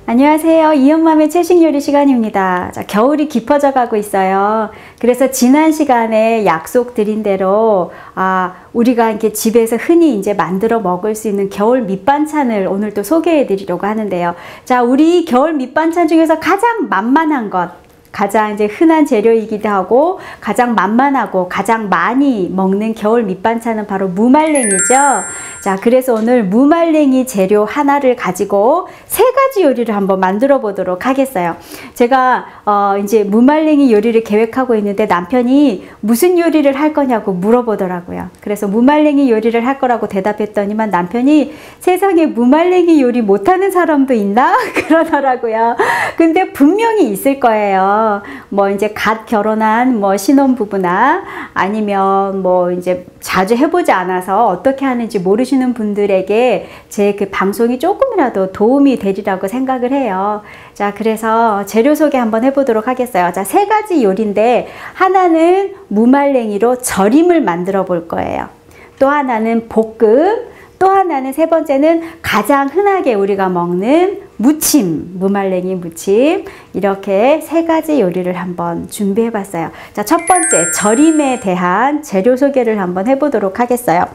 안녕하세요. 이엄맘의 채식 요리 시간입니다. 자, 겨울이 깊어져 가고 있어요. 그래서 지난 시간에 약속드린 대로 우리가 이렇게 집에서 흔히 이제 만들어 먹을 수 있는 겨울 밑반찬을 오늘 또 소개해 드리려고 하는데요. 자, 우리 겨울 밑반찬 중에서 가장 만만한 것, 가장 이제 흔한 재료이기도 하고 가장 만만하고 가장 많이 먹는 겨울 밑반찬은 바로 무말랭이죠. 자, 그래서 오늘 무말랭이 재료 하나를 가지고 세 가지 요리를 한번 만들어 보도록 하겠어요. 제가 이제 무말랭이 요리를 계획하고 있는데 남편이 무슨 요리를 할 거냐고 물어보더라고요. 그래서 무말랭이 요리를 할 거라고 대답했더니만 남편이 세상에 무말랭이 요리 못하는 사람도 있나? 그러더라고요. 근데 분명히 있을 거예요. 뭐 이제 갓 결혼한 뭐 신혼부부나 아니면 뭐 이제 자주 해보지 않아서 어떻게 하는지 모르시는 분들에게 제 그 방송이 조금이라도 도움이 되리라고 생각을 해요. 자, 그래서 재료 소개 한번 해보도록 하겠어요. 자, 세 가지 요리인데 하나는 무말랭이로 절임을 만들어 볼 거예요. 또 하나는 볶음, 또 하나는 세 번째는 가장 흔하게 우리가 먹는 무침, 무말랭이 무침. 이렇게 세 가지 요리를 한번 준비해 봤어요. 자, 첫 번째 절임에 대한 재료 소개를 한번 해보도록 하겠어요.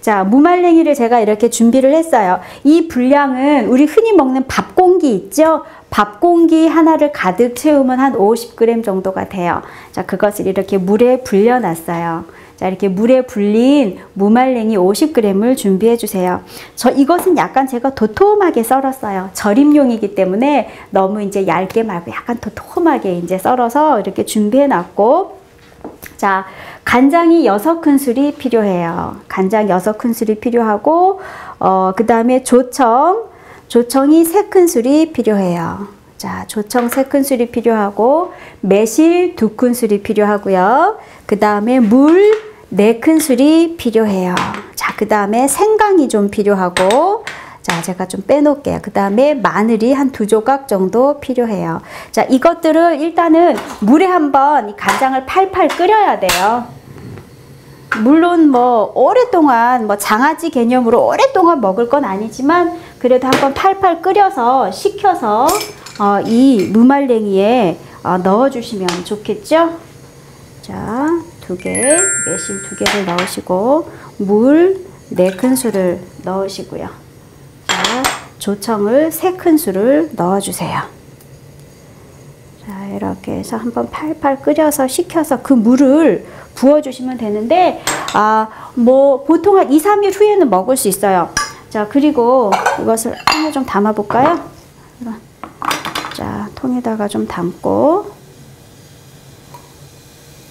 자, 무말랭이를 제가 이렇게 준비를 했어요. 이 분량은 우리 흔히 먹는 밥 공기 있죠? 밥 공기 하나를 가득 채우면 한 50g 정도가 돼요. 자, 그것을 이렇게 물에 불려 놨어요. 자, 이렇게 물에 불린 무말랭이 50g을 준비해 주세요. 이것은 약간 제가 도톰하게 썰었어요. 절임용이기 때문에 너무 이제 얇게 말고 약간 도톰하게 이제 썰어서 이렇게 준비해 놨고, 자, 간장이 6큰술이 필요해요. 간장 6큰술이 필요하고, 그 다음에 조청이 3큰술이 필요해요. 자, 조청 3큰술이 필요하고, 매실 2큰술이 필요하고요. 그 다음에 물 4큰술이 필요해요. 자, 그 다음에 생강이 좀 필요하고, 자, 제가 좀 빼놓을게요. 그 다음에 마늘이 한 2조각 정도 필요해요. 자, 이것들을 일단은 물에 한번 이 간장을 팔팔 끓여야 돼요. 물론 뭐 오랫동안 뭐 장아찌 개념으로 오랫동안 먹을 건 아니지만 그래도 한번 팔팔 끓여서 식혀서 이 무말랭이에 넣어주시면 좋겠죠? 자, 2개, 매실 2개를 넣으시고 물 4큰술을 넣으시고요. 자, 조청을 3큰술을 넣어주세요. 자, 이렇게 해서 한번 팔팔 끓여서 식혀서 그 물을 부어주시면 되는데, 뭐 보통 한 2, 3일 후에는 먹을 수 있어요. 자, 그리고 이것을 통에 좀 담아 볼까요? 자, 통에다가 좀 담고,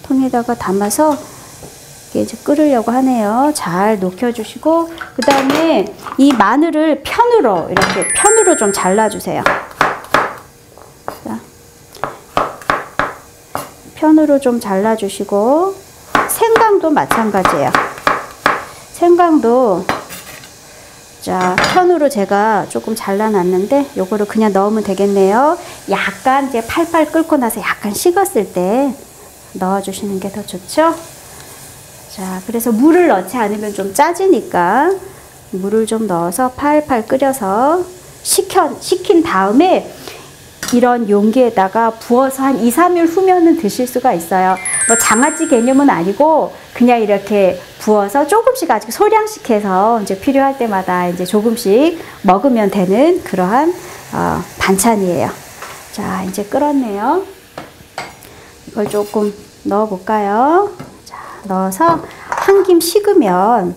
통에다가 담아서 이제 끓으려고 하네요. 잘 녹여주시고, 그 다음에 이 마늘을 편으로 이렇게 편으로 좀 잘라주세요. 자, 편으로 좀 잘라주시고, 생강도 마찬가지예요. 생강도 자, 편으로 제가 조금 잘라놨는데 요거를 그냥 넣으면 되겠네요. 약간 이제 팔팔 끓고 나서 약간 식었을 때 넣어주시는 게 더 좋죠. 자, 그래서 물을 넣지 않으면 좀 짜지니까 물을 좀 넣어서 팔팔 끓여서 식힌 다음에 이런 용기에다가 부어서 한 2, 3일 후면은 드실 수가 있어요. 뭐 장아찌 개념은 아니고 그냥 이렇게 부어서 조금씩 아직 소량씩 해서 이제 필요할 때마다 이제 조금씩 먹으면 되는 그러한 반찬이에요. 자, 이제 끓었네요. 이걸 조금 넣어 볼까요? 자, 넣어서 한 김 식으면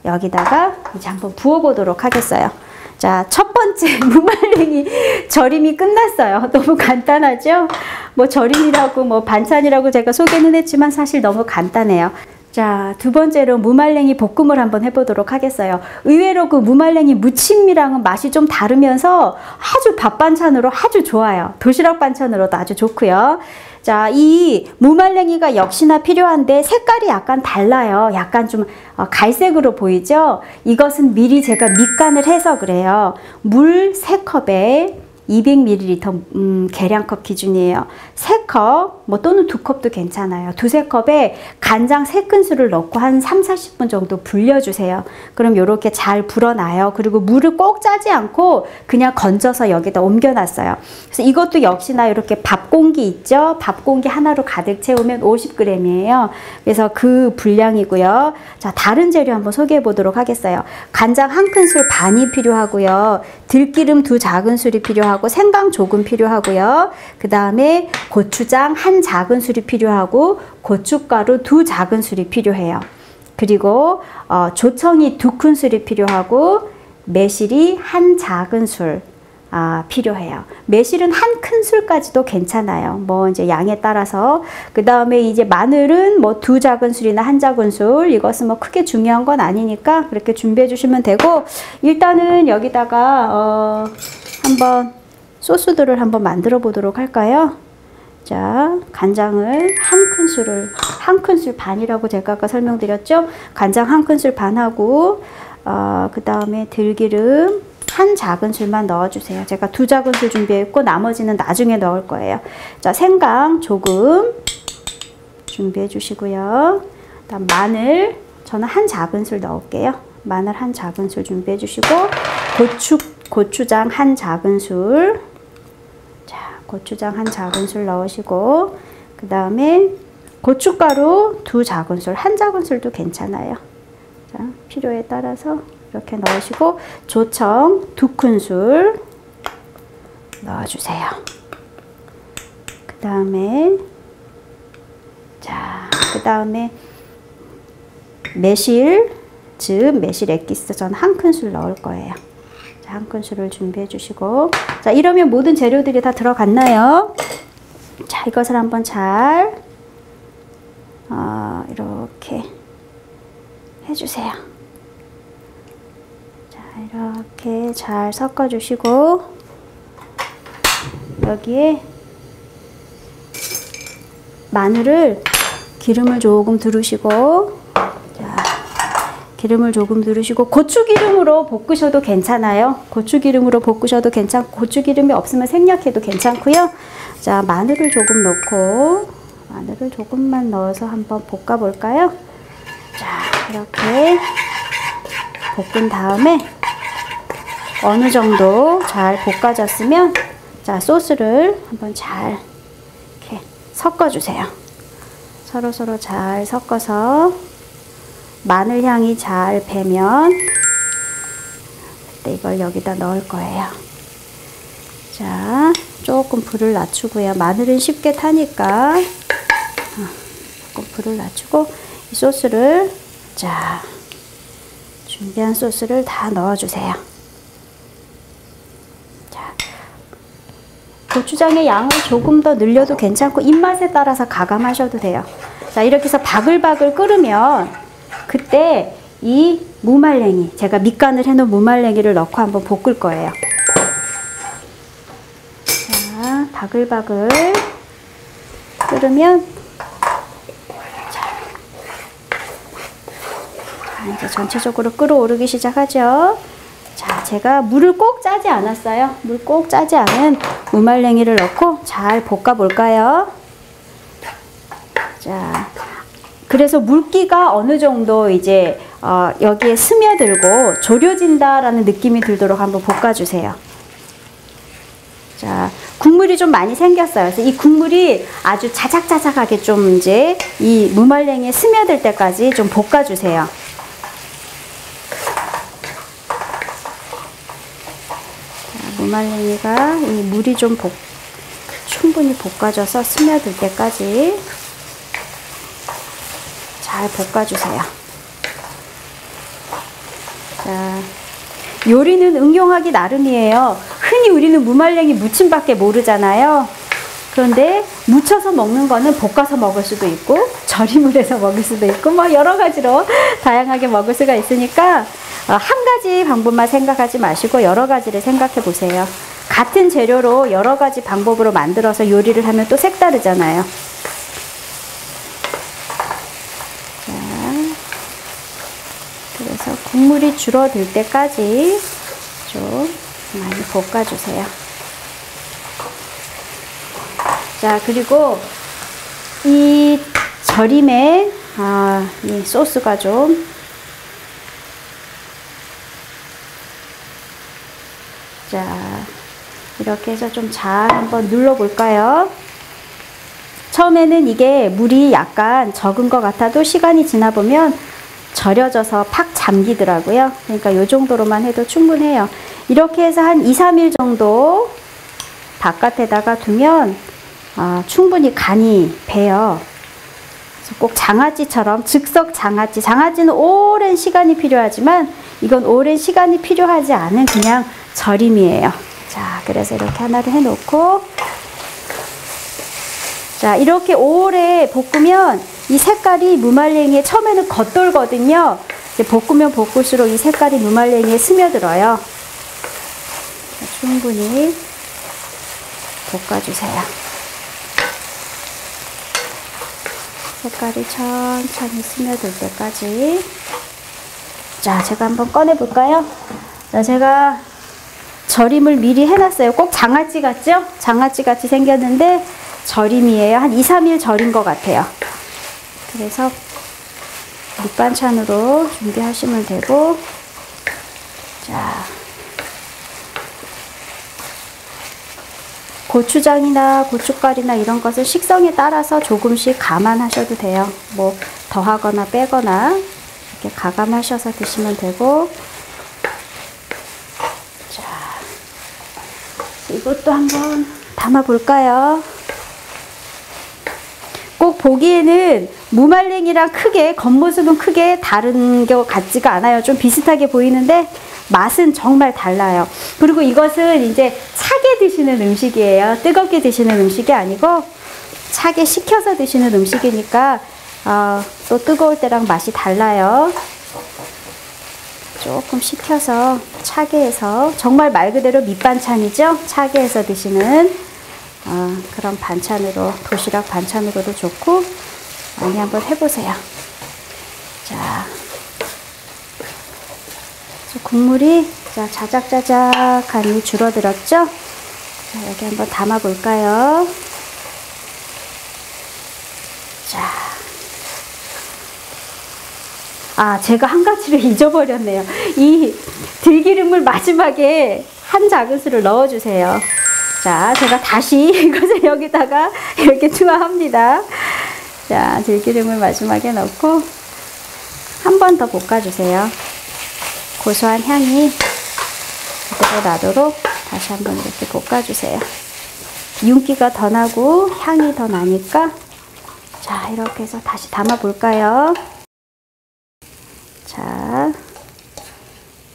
여기다가 이제 한번 부어 보도록 하겠어요. 자, 첫 번째 무말랭이 절임이 끝났어요. 너무 간단하죠? 뭐 절임이라고 뭐 반찬이라고 제가 소개는 했지만 사실 너무 간단해요. 자, 두 번째로 무말랭이 볶음을 한번 해보도록 하겠어요. 의외로 그 무말랭이 무침이랑은 맛이 좀 다르면서 아주 밥 반찬으로 아주 좋아요. 도시락 반찬으로도 아주 좋고요. 자, 이 무말랭이가 역시나 필요한데 색깔이 약간 달라요. 약간 좀 갈색으로 보이죠? 이것은 미리 제가 밑간을 해서 그래요. 물 3컵에 200ml 계량컵 기준이에요. 3컵 뭐 또는 2컵도 괜찮아요. 2~3컵에 간장 3큰술을 넣고 한 3~40분 정도 불려주세요. 그럼 이렇게 잘 불어나요. 그리고 물을 꼭 짜지 않고 그냥 건져서 여기다 옮겨놨어요. 그래서 이것도 역시나 이렇게 밥공기 있죠? 밥공기 하나로 가득 채우면 50g이에요. 그래서 그 분량이고요. 자, 다른 재료 한번 소개해 보도록 하겠어요. 간장 1큰술 반이 필요하고요. 들기름 2작은술이 필요하고 생강 조금 필요하고요. 그 다음에 고추장 1작은술이 필요하고 고춧가루 2작은술이 필요해요. 그리고 조청이 2큰술이 필요하고 매실이 1작은술 필요해요. 매실은 1큰술까지도 괜찮아요. 뭐 이제 양에 따라서. 그 다음에 이제 마늘은 뭐 2작은술이나 1작은술, 이것은 뭐 크게 중요한 건 아니니까 그렇게 준비해 주시면 되고, 일단은 여기다가 한번 소스들을 한번 만들어 보도록 할까요? 자, 간장을 1큰술 반이라고 제가 아까 설명드렸죠? 간장 1큰술 반하고 그 다음에 들기름 1작은술만 넣어주세요. 제가 2작은술 준비했고 나머지는 나중에 넣을 거예요. 자, 생강 조금 준비해 주시고요. 그다음 마늘 저는 1작은술 넣을게요. 마늘 1작은술 준비해 주시고 고추장 1작은술, 자, 고추장 1작은술 넣으시고, 그 다음에 고춧가루 2작은술, 1작은술도 괜찮아요. 자, 필요에 따라서 이렇게 넣으시고, 조청 2큰술 넣어주세요. 그 다음에 매실, 즉 매실 액기스 전 1큰술 넣을 거예요. 자, 1큰술을 준비해 주시고, 자, 이러면 모든 재료들이 다 들어갔나요? 자, 이것을 한번 잘 이렇게 해주세요. 자, 이렇게 잘 섞어 주시고, 여기에 마늘을 기름을 조금 두르시고, 기름을 조금 두르시고, 고추기름으로 볶으셔도 괜찮아요. 고추기름으로 볶으셔도 괜찮고, 고추기름이 없으면 생략해도 괜찮고요. 자, 마늘을 조금 넣고, 마늘을 조금만 넣어서 한번 볶아 볼까요? 자, 이렇게 볶은 다음에 어느 정도 잘 볶아졌으면, 자, 소스를 한번 잘 이렇게 섞어 주세요. 서로 잘 섞어서 마늘 향이 잘 배면 그때 이걸 여기다 넣을 거예요. 자, 조금 불을 낮추고요. 마늘은 쉽게 타니까 조금 불을 낮추고, 이 소스를, 자, 준비한 소스를 다 넣어주세요. 자, 고추장의 양을 조금 더 늘려도 괜찮고 입맛에 따라서 가감하셔도 돼요. 자, 이렇게 해서 바글바글 끓으면 그때 이 무말랭이, 제가 밑간을 해놓은 무말랭이를 넣고 한번 볶을 거예요. 자, 바글바글 끓으면, 자, 이제 전체적으로 끓어오르기 시작하죠. 자, 제가 물을 꼭 짜지 않았어요. 물 꼭 짜지 않은 무말랭이를 넣고 잘 볶아 볼까요? 자, 그래서 물기가 어느 정도 이제 여기에 스며들고 졸여진다라는 느낌이 들도록 한번 볶아주세요. 자, 국물이 좀 많이 생겼어요. 그래서 이 국물이 아주 자작자작하게 좀 이제 이 무말랭이에 스며들 때까지 좀 볶아주세요. 자, 무말랭이가 이 물이 좀 충분히 볶아져서 스며들 때까지 잘 볶아주세요. 자, 요리는 응용하기 나름이에요. 흔히 우리는 무말랭이 무침밖에 모르잖아요. 그런데 무쳐서 먹는 거는 볶아서 먹을 수도 있고 절임을 해서 먹을 수도 있고 뭐 여러 가지로 다양하게 먹을 수가 있으니까 한 가지 방법만 생각하지 마시고 여러 가지를 생각해 보세요. 같은 재료로 여러 가지 방법으로 만들어서 요리를 하면 또 색다르잖아요. 그래서 국물이 줄어들 때까지 좀 많이 볶아주세요. 자, 그리고 이 절임에 이 소스가 좀 자, 이렇게 해서 좀 잘 한번 눌러볼까요? 처음에는 이게 물이 약간 적은 것 같아도 시간이 지나 보면 절여져서 팍 잠기더라고요. 그러니까 이 정도로만 해도 충분해요. 이렇게 해서 한 2-3일 정도 바깥에다가 두면 충분히 간이 배요. 그래서 꼭 장아찌처럼 즉석 장아찌. 장아찌는 오랜 시간이 필요하지만 이건 오랜 시간이 필요하지 않은 그냥 절임이에요. 자, 그래서 이렇게 하나를 해놓고 자, 이렇게 오래 볶으면 이 색깔이 무말랭이에 처음에는 겉돌거든요. 이제 볶으면 볶을수록 이 색깔이 무말랭이에 스며들어요. 충분히 볶아주세요. 색깔이 천천히 스며들 때까지. 자, 제가 한번 꺼내볼까요? 자, 제가 절임을 미리 해놨어요. 꼭 장아찌 같죠? 장아찌 같이 생겼는데 절임이에요. 한 2-3일 절인 것 같아요. 그래서 밑반찬으로 준비하시면 되고, 자, 고추장이나 고춧가루나 이런 것은 식성에 따라서 조금씩 감안하셔도 돼요. 뭐 더하거나 빼거나 이렇게 가감하셔서 드시면 되고. 자, 이것도 한번 담아 볼까요? 꼭 보기에는 무말랭이랑 크게 겉모습은 크게 다른 것 같지가 않아요. 좀 비슷하게 보이는데 맛은 정말 달라요. 그리고 이것은 이제 차게 드시는 음식이에요. 뜨겁게 드시는 음식이 아니고 차게 식혀서 드시는 음식이니까 또 뜨거울 때랑 맛이 달라요. 조금 식혀서 차게 해서 정말 말 그대로 밑반찬이죠. 차게 해서 드시는 그런 반찬으로, 도시락 반찬으로도 좋고 많이 한번 해보세요. 자, 국물이 자, 자작자작하니 줄어들었죠? 자, 여기 한번 담아 볼까요? 자, 제가 한 가지를 잊어버렸네요. 이 들기름을 마지막에 한 작은술을 넣어주세요. 자, 제가 다시 이것을 여기다가 이렇게 투하합니다. 자, 들기름을 마지막에 넣고 한 번 더 볶아주세요. 고소한 향이 그대로 나도록 다시 한번 이렇게 볶아주세요. 윤기가 더 나고 향이 더 나니까. 자, 이렇게 해서 다시 담아 볼까요? 자,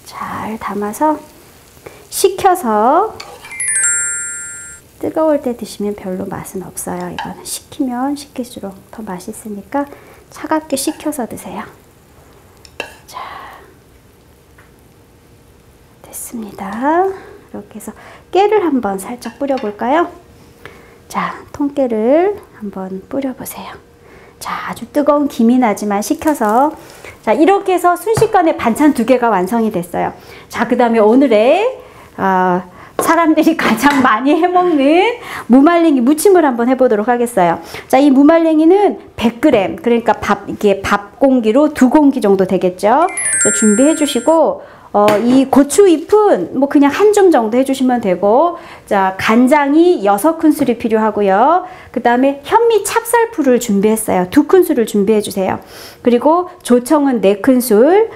잘 담아서 식혀서 뜨거울 때 드시면 별로 맛은 없어요. 이거는 식히면 식힐수록 더 맛있으니까 차갑게 식혀서 드세요. 자, 됐습니다. 이렇게 해서 깨를 한번 살짝 뿌려볼까요? 자, 통깨를 한번 뿌려보세요. 자, 아주 뜨거운 김이 나지만 식혀서. 자, 이렇게 해서 순식간에 반찬 2개가 완성이 됐어요. 자, 그 다음에 오늘의 사람들이 가장 많이 해먹는 무말랭이 무침을 한번 해보도록 하겠어요. 자, 이 무말랭이는 100g, 그러니까 이게 밥 공기로 2공기 정도 되겠죠. 준비해 주시고, 이 고추잎은 뭐 그냥 한 줌 정도 해주시면 되고, 자, 간장이 6큰술이 필요하고요. 그 다음에 현미 찹쌀풀을 준비했어요. 2큰술을 준비해 주세요. 그리고 조청은 4큰술,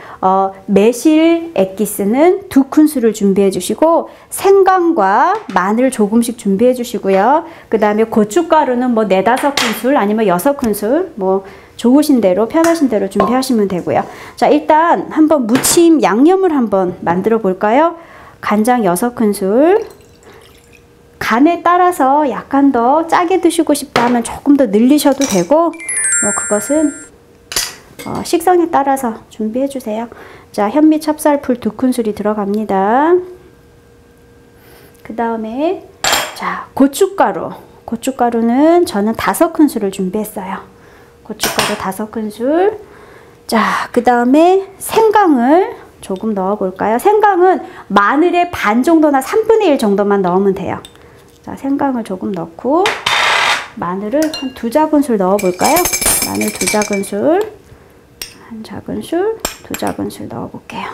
매실 액기스는 2큰술을 준비해 주시고, 생강과 마늘 조금씩 준비해 주시고요. 그 다음에 고춧가루는 뭐 4-5큰술 아니면 6큰술, 뭐 좋으신 대로 편하신 대로 준비하시면 되고요. 자, 일단 한번 무침 양념을 한번 만들어 볼까요? 간장 6큰술. 간에 따라서 약간 더 짜게 드시고 싶다 하면 조금 더 늘리셔도 되고, 뭐 그것은 식성에 따라서 준비해 주세요. 자, 현미 찹쌀풀 2큰술이 들어갑니다. 그 다음에 자, 고춧가루. 고춧가루는 저는 5큰술을 준비했어요. 고춧가루 5큰술. 자, 그 다음에 생강을 조금 넣어 볼까요? 생강은 마늘의 반 정도나 1/3 정도만 넣으면 돼요. 자, 생강을 조금 넣고, 마늘을 한 2작은술 넣어볼까요? 마늘 2작은술, 1작은술, 2작은술 넣어볼게요.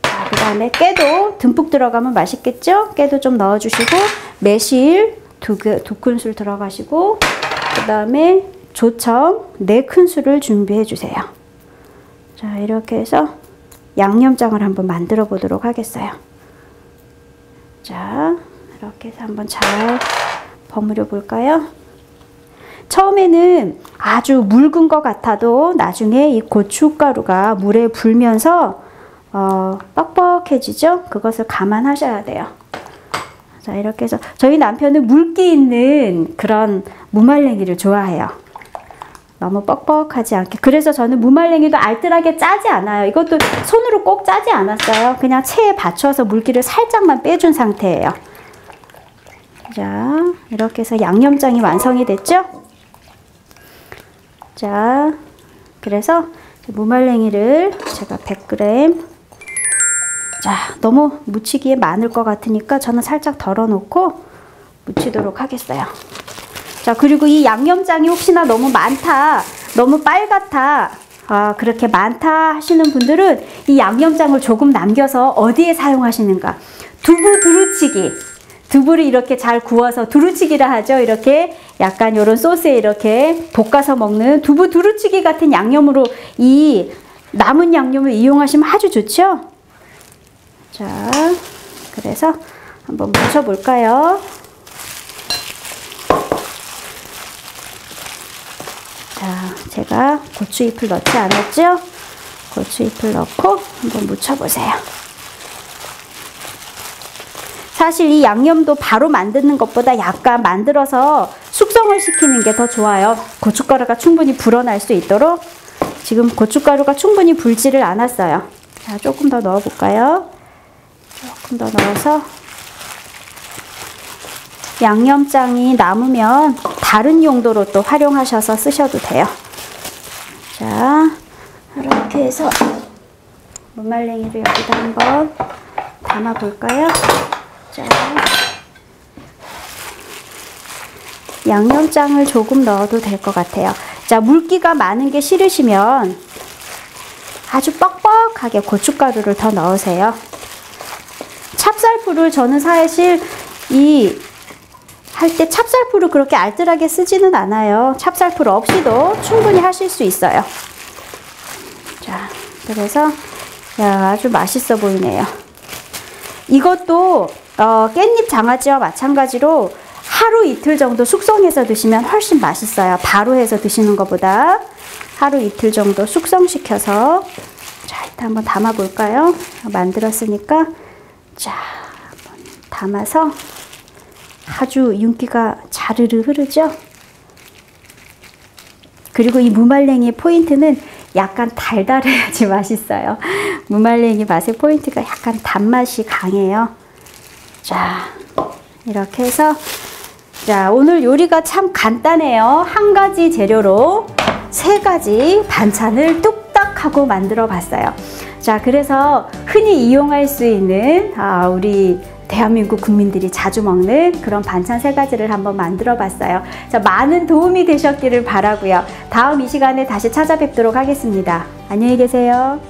자, 그 다음에 깨도 듬뿍 들어가면 맛있겠죠? 깨도 좀 넣어주시고, 매실 2큰술 들어가시고, 그 다음에 조청 4큰술을 준비해 주세요. 자, 이렇게 해서 양념장을 한번 만들어 보도록 하겠어요. 자, 이렇게 해서 한번 잘 버무려 볼까요? 처음에는 아주 묽은 것 같아도 나중에 이 고춧가루가 물에 불면서 뻑뻑해지죠? 그것을 감안하셔야 돼요. 자, 이렇게 해서 저희 남편은 물기 있는 그런 무말랭이를 좋아해요. 너무 뻑뻑하지 않게. 그래서 저는 무말랭이도 알뜰하게 짜지 않아요. 이것도 손으로 꼭 짜지 않았어요. 그냥 체에 받쳐서 물기를 살짝만 빼준 상태예요. 자, 이렇게 해서 양념장이 완성이 됐죠? 자, 그래서 무말랭이를 제가 100g, 자, 너무 묻히기에 많을 것 같으니까 저는 살짝 덜어놓고 묻히도록 하겠어요. 자, 그리고 이 양념장이 혹시나 너무 많다, 너무 빨갛다, 그렇게 많다 하시는 분들은 이 양념장을 조금 남겨서 어디에 사용하시는가? 두부 두루치기. 두부를 이렇게 잘 구워서 두루치기라 하죠. 이렇게 약간 이런 소스에 이렇게 볶아서 먹는 두부 두루치기 같은 양념으로 이 남은 양념을 이용하시면 아주 좋죠. 자, 그래서 한번 묻혀볼까요? 자, 제가 고추잎을 넣지 않았죠? 고추잎을 넣고 한번 묻혀보세요. 사실 이 양념도 바로 만드는 것보다 약간 만들어서 숙성을 시키는 게 더 좋아요. 고춧가루가 충분히 불어날 수 있도록. 지금 고춧가루가 충분히 불지를 않았어요. 자, 조금 더 넣어볼까요? 조금 더 넣어서 양념장이 남으면 다른 용도로 또 활용하셔서 쓰셔도 돼요. 자, 이렇게 해서 무말랭이를 여기다 한번 담아 볼까요? 자, 양념장을 조금 넣어도 될 것 같아요. 자, 물기가 많은 게 싫으시면 아주 뻑뻑하게 고춧가루를 더 넣으세요. 찹쌀풀을 저는 사실 할 때 찹쌀풀을 그렇게 알뜰하게 쓰지는 않아요. 찹쌀풀 없이도 충분히 하실 수 있어요. 자, 그래서 아주 맛있어 보이네요. 이것도 깻잎 장아찌와 마찬가지로 하루 이틀 정도 숙성해서 드시면 훨씬 맛있어요. 바로 해서 드시는 것보다 하루 이틀 정도 숙성시켜서. 자, 일단 한번 담아 볼까요? 만들었으니까. 자, 한번 담아서 아주 윤기가 자르르 흐르죠? 그리고 이 무말랭이의 포인트는 약간 달달해야지 맛있어요. 무말랭이 맛의 포인트가 약간 단맛이 강해요. 자, 이렇게 해서, 자, 오늘 요리가 참 간단해요. 한 가지 재료로 3가지 반찬을 뚝딱 하고 만들어 봤어요. 자, 그래서 흔히 이용할 수 있는 우리 대한민국 국민들이 자주 먹는 그런 반찬 3가지를 한번 만들어 봤어요. 자, 많은 도움이 되셨기를 바라고요. 다음 이 시간에 다시 찾아뵙도록 하겠습니다. 안녕히 계세요.